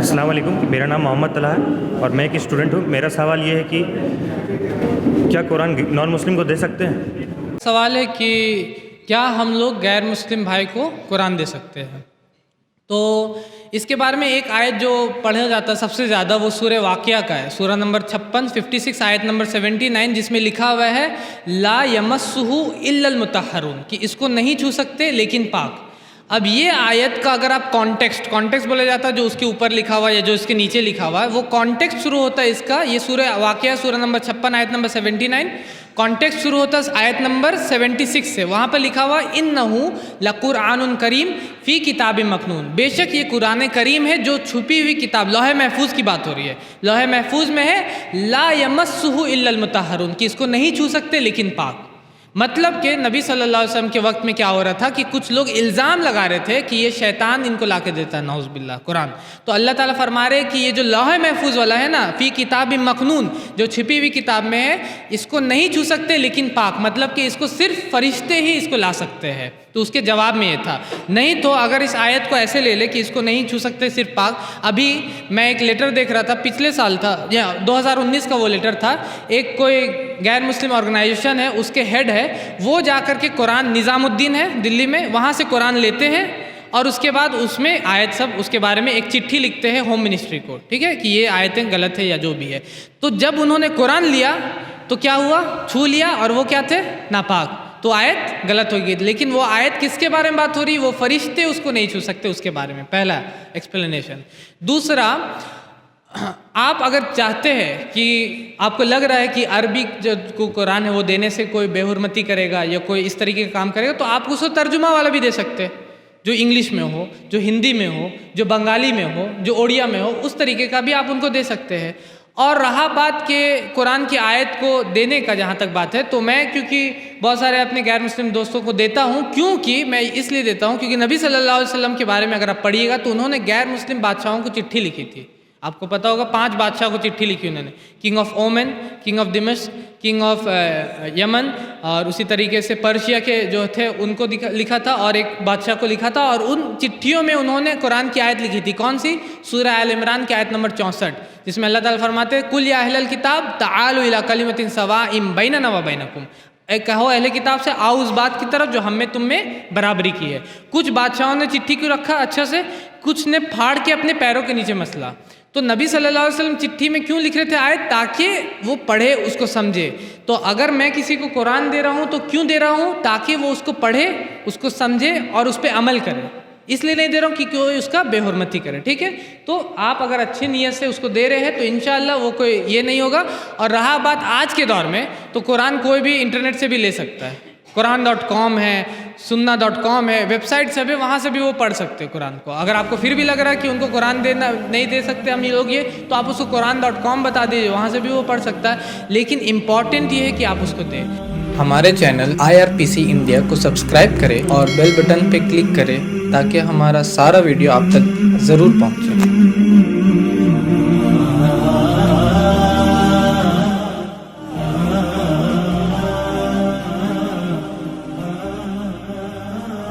السلام علیکم، میرا نام محمد طلحہ ہے اور میں ایک اسٹوڈنٹ ہوں۔ میرا سوال یہ ہے کہ کیا قرآن نان مسلم کو دے سکتے ہیں؟ سوال ہے کہ کیا ہم لوگ غیر مسلم بھائی کو قرآن دے سکتے ہیں؟ تو اس کے بارے میں ایک آیت جو پڑھا جاتا ہے سب سے زیادہ وہ سورہ واقعہ کا ہے، سورہ نمبر 56 آیت نمبر 79، جس میں لکھا ہوا ہے لا یمسہ الا المطہرون، کہ اس کو نہیں چھو سکتے لیکن پاک۔ اب یہ آیت کا اگر آپ کانٹیکسٹ بولا جاتا ہے جو اس کے اوپر لکھا ہوا ہے یا جو اس کے نیچے لکھا ہوا ہے، وہ کانٹیکسٹ شروع ہوتا ہے اس کا، یہ سورہ واقعہ سورہ نمبر 56 آیت نمبر 79، کانٹیکسٹ شروع ہوتا ہے آیت نمبر 76 سے۔ وہاں پر لکھا ہوا انہ لقرآن کریم فی کتاب مکنون، بے شک یہ قرآن کریم ہے جو چھپی ہوئی کتاب، لوح محفوظ کی بات ہو رہی ہے، لوح محفوظ میں ہے لا یمسہ الا المطہرون، کہ اس کو نہیں چھو سکتے لیکن پاک۔ مطلب کہ نبی صلی اللہ علیہ وسلم کے وقت میں کیا ہو رہا تھا کہ کچھ لوگ الزام لگا رہے تھے کہ یہ شیطان ان کو لا کے دیتا ہے، نعوذ باللہ، قرآن۔ تو اللہ تعالیٰ فرما رہے کہ یہ جو لوح محفوظ والا ہے نا، فی کتاب مکنون، جو چھپی ہوئی کتاب میں ہے، اس کو نہیں چھو سکتے لیکن پاک، مطلب کہ اس کو صرف فرشتے ہی اس کو لا سکتے ہیں۔ تو اس کے جواب میں یہ تھا، نہیں تو اگر اس آیت کو ایسے لے لے کہ اس کو نہیں چھو سکتے صرف پاک۔ ابھی میں ایک لیٹر دیکھ رہا تھا، پچھلے سال تھا یا 2019 کا وہ لیٹر تھا، ایک کوئی غیر مسلم آرگنائزیشن ہے، اس کے ہیڈ ہے، وہ جا کر کے قرآن، نظام الدین ہے دلی میں، وہاں سے قرآن لیتے ہیں اور اس کے بعد اس میں آیت سب اس کے بارے میں ایک چٹھی لکھتے ہیں ہوم منسٹری کو، ٹھیک ہے، کہ یہ آیتیں غلط ہے یا جو بھی ہے۔ تو جب انہوں نے قرآن لیا تو کیا ہوا، چھو لیا، اور وہ کیا تھے، ناپاک، تو آیت غلط ہو گئی۔ لیکن وہ آیت کس کے بارے میں بات ہو رہی ہے، وہ فرشتے اس کو نہیں چھو سکتے، اس کے بارے میں، پہلا ایکسپلینیشن۔ دوسرا، آپ اگر چاہتے ہیں کہ آپ کو لگ رہا ہے کہ عربی جو قرآن ہے وہ دینے سے کوئی بے حرمتی کرے گا یا کوئی اس طریقے کا کام کرے گا، تو آپ اس کو ترجمہ والا بھی دے سکتے ہیں، جو انگلش میں ہو، جو ہندی میں ہو، جو بنگالی میں ہو، جو اڑیا میں ہو، اس طریقے کا بھی آپ ان کو دے سکتے ہیں۔ اور رہا بات کہ قرآن کی آیت کو دینے کا، جہاں تک بات ہے، تو میں کیونکہ بہت سارے اپنے غیر مسلم دوستوں کو دیتا ہوں، کیونکہ میں اس لیے دیتا ہوں کیونکہ نبی صلی اللہ علیہ وسلم کے بارے میں اگر آپ پڑھیے گا تو انہوں نے غیر مسلم بادشاہوں کو چٹھی لکھی تھی۔ آپ کو پتا ہوگا 5 بادشاہ کو چٹھی لکھی انہوں نے، کنگ آف اومن، کنگ آف دمشق، کنگ آف یمن، اور اسی طریقے سے پرشیا کے جو تھے ان کو لکھا تھا، اور ایک بادشاہ کو لکھا تھا، اور ان چٹھیوں میں انہوں نے قرآن کی آیت لکھی تھی۔ کون سی؟ سورہ آل عمران کی آیت نمبر 64، جس میں اللہ تعالیٰ فرماتے ہیں قُلْ يَا أَهْلَ الْكِتَابِ تَعَالُوا إِلَىٰ كَلِمَةٍ سَوَاءٍ بَيْنَنَا وَبَيْنَكُمْ، اے کہو اہل کتاب سے آؤ اس بات کی طرف جو ہم میں تم میں برابری کی ہے۔ کچھ بادشاہوں نے چٹھی کو رکھا اچھا سے، کچھ نے پھاڑ کے اپنے پیروں کے نیچے مسلا۔ تو نبی صلی اللہ علیہ وسلم چٹھی میں کیوں لکھ رہے تھے آیت؟ تاکہ وہ پڑھے، اس کو سمجھے۔ تو اگر میں کسی کو قرآن دے رہا ہوں تو کیوں دے رہا ہوں؟ تاکہ وہ اس کو پڑھے، اس کو سمجھے اور اس پہ عمل کرے، اس لیے نہیں دے رہا ہوں کہ کوئی اس کا بے حرمتی کرے، ٹھیک ہے؟ تو آپ اگر اچھی نیت سے اس کو دے رہے ہیں تو انشاءاللہ وہ کوئی یہ نہیں ہوگا۔ اور رہا بات آج کے دور میں، تو قرآن کوئی بھی انٹرنیٹ سے بھی لے سکتا ہے، قرآن.com ہے، سننا.com ہے، ویب سائٹ سے بھی، وہاں سے بھی وہ پڑھ سکتے ہیں قرآن کو۔ اگر آپ کو پھر بھی لگ رہا ہے کہ ان کو قرآن دینا نہیں دے سکتے ہم یہ لوگ یہ، تو آپ اس کو قرآن.com بتا دیجیے، وہاں سے بھی وہ پڑھ سکتا ہے۔ لیکن امپورٹنٹ یہ ہے کہ آپ اس کو دیں۔ ہمارے چینل IRPC انڈیا کو سبسکرائب کریں اور بیل بٹن پہ کلک کریں تاکہ ہمارا سارا ویڈیو آپ تک ضرور پہنچے۔